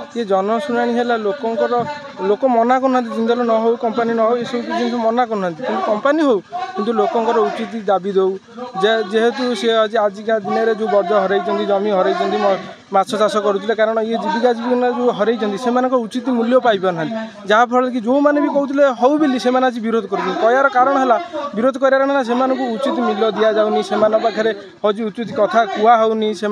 ये जनशुणाणी है लोक मना करना जिंदल न हो कंपानी न हो ये सब जिन मना करना कि कंपानी हो कि लोकंर उचित दाबी दौ जेहेतु सी आजिका दिन में जो बर्ज हर जमी हर माछ चाष करुले कारण ये जीविका जीवन जो हर से उचित मूल्य पाइपार जहाँफल कि जो मैंने भी कहते हौ बोली से आज विरोध कर कारण है विरोध कर उचित मूल्य दि जाऊनी से पाखे हूँ उचित कथा कहूनी से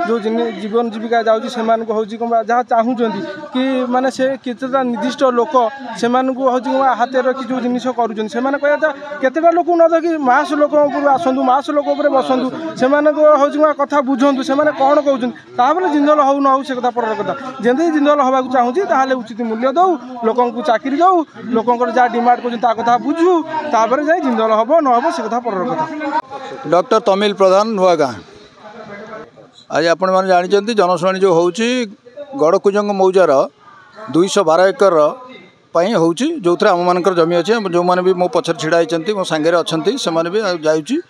जो जीवन जीविका जाऊँगी हूँ जहाँ चाहूँगी कि माने से केतेटा निर्दिष्ट लोक से हूँ हाथ रखी जो जिन करुँचा लोक न देखि मास लोक आसतु मास लोक बसतु से हूँ कथा बुझु से कौन कहते जिंदल हो न हो से कथा पर कथा जमी जिंदल हवा चाहूँगी ताहले उचित मूल्य दौ लोक चाकरी दौ लोक जहाँ डिमांड कर कथा बुझू तापर जाए जिंदल हम न हम से कथा पर कथा। डॉक्टर तमिल प्रधान नुआगाँ आज आपण मैंने जानते जनशुणाणी जो हूँ गड़कुजंग मौजार 212 एकर हूँ जो थे आम मानकर जमी अच्छे जो मैंने भी मो पछर छिड़ा होती मो सांगे अच्छा से मैंने भी जाऊँगी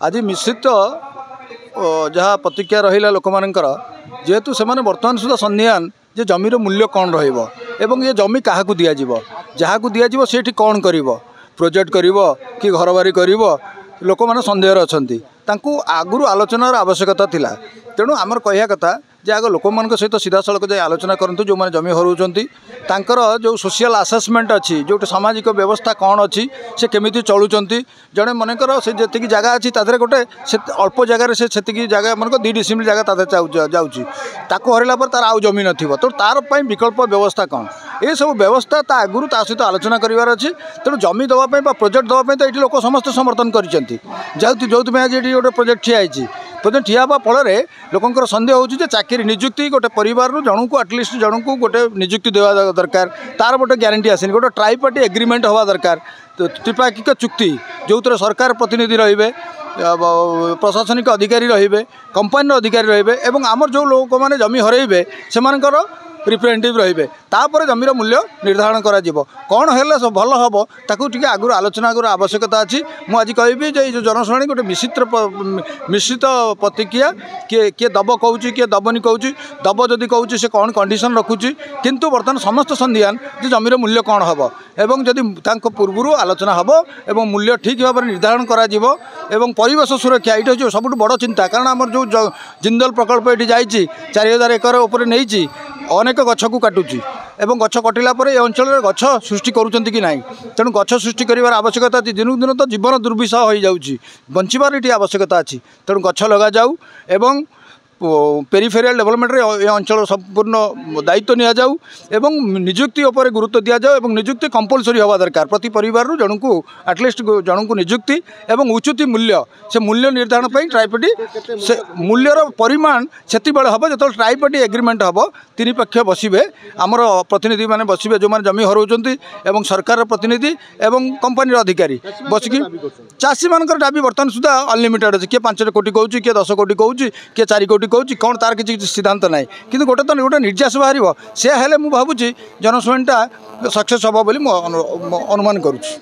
आज मिश्रित जहाँ प्रतिक्रिया रहा लोक मानकर जेहेतु से बर्तमान सुधा संध्यान जे जमीर मूल्य कौन रही जमी क्या दिज्व जहाँ को दिज्व से कौन कर प्रोजेक्ट कर कि घर बारी कर लोक मैंने सन्देह अच्छा आगुरी आलोचनार आवश्यकता थिला तेणु आमर कहया कथा जे आग लोक मान सहित सीधा सड़क जाए आलोचना करूँ जो मैंने जमी हराउंर जो सोशल आसेसमेंट अच्छी जो सामाजिक व्यवस्था कौन अच्छी से केमी चलुंट जड़े मनकर से जी जगह अच्छी तादे गोटे अल्प जगार से जगह मन 2 डिसिमिल जगह जाऊँगी हरला पर तार आउ जमी न तो तार विकल्प व्यवस्था कौन ये सब व्यवस्था आगुरी सहित आलोचना करार अच्छी तेणु जमी देवाई प्रोजेक्ट देवाई तो ये लोक समस्त समर्थन कर जो आज ये गोटे प्रोजेक्ट ठियाई प्रोजेक्ट ठिया फल लोकंर सन्देह हो चाकरी निजुक्ति गोटे परिवार जन को आटलिस्ट जन को गोटे निजुक्ति देवा दरकार तार गोटे ग्यारंटी आसनी गोटे ट्राइपार्टी एग्रीमेंट हवा दरकार त्रिपाक्षिक चुक्ति जो थे सरकार प्रतिनिधि रे प्रशासनिक अधिकारी रे कंपानी अधिकारी रे आमर जो लोक मैंने जमी हरइबे से रिप्रेजेंटेटिव रे तापर जमीर मूल्य निर्धारण करा कौन है भल हम ताकू टी आगुरी आलोचना आवश्यकता अच्छी मुझे आज कहि जो जनशुणाणी गोटे मिश्रित प्रतिक्रिया किए दब कहूँ किए दबनी कहूँ दब जदि कहूँ से कौन कंडीशन रखुची किंतु बर्तमान समस्त संध्यान जो जमीर मूल्य कौन हम एवं जदि पूर्व आलोचना हम एवं मूल्य ठीक भाव में निर्धारण करा एवं परिवेश सुरक्षा ये हूँ सब बड़ चिंता कारण आम जो जिंदल प्रकल्प ये जाइए 4000 एकर उपर नहीं अनेक गछ को काटुची एवं गछ कटिला ये अंचल गछ सृष्टि करुँच कि ना तेणु गछ सृष्टि कर आवश्यकता अच्छी दिन दिन तो जीवन दुर्विषह हो जाऊँगी बंचार ये आवश्यकता अच्छी तेणु गछ लगा जाऊ एवं पेरिफेरियल डेवलपमेंट ये अंचल संपूर्ण दायित्व नि जाऊ एवं निजुक्ति उपर गुरुत्व दि जाऊ एवं निजुक्ति कंपलसरी हवा दरकार प्रति परिवार जन को आटलिस्ट जन को निजुक्ति एवं उचित मूल्य से मूल्य निर्धारण पर ट्राइपार्टी से मूल्यर परिमाण से हम जो ट्राइपार्टी एग्रीमेंट हम 3 पक्ष बसवे आमर प्रतिनिधि मैंने बसवे जो मैंने जमी हराउंट एवं सरकार प्रतिनिधि एवं कंपानी अधिकारी बसिकी चाषी मान दाबी बर्तमान सुधा अनलिमिटेड अच्छे किए 5 कोटी कहूँ किए 10 कोटी कहूँ किए 4 कोटी कहूँ कौन तार किसी सिद्धांत ना कि गोटे तो गोटे निर्यास बाहर से हेल्ले मुझे भावुँ जनशुणाणीटा सक्सेस हम बोली अनुमान करुँच।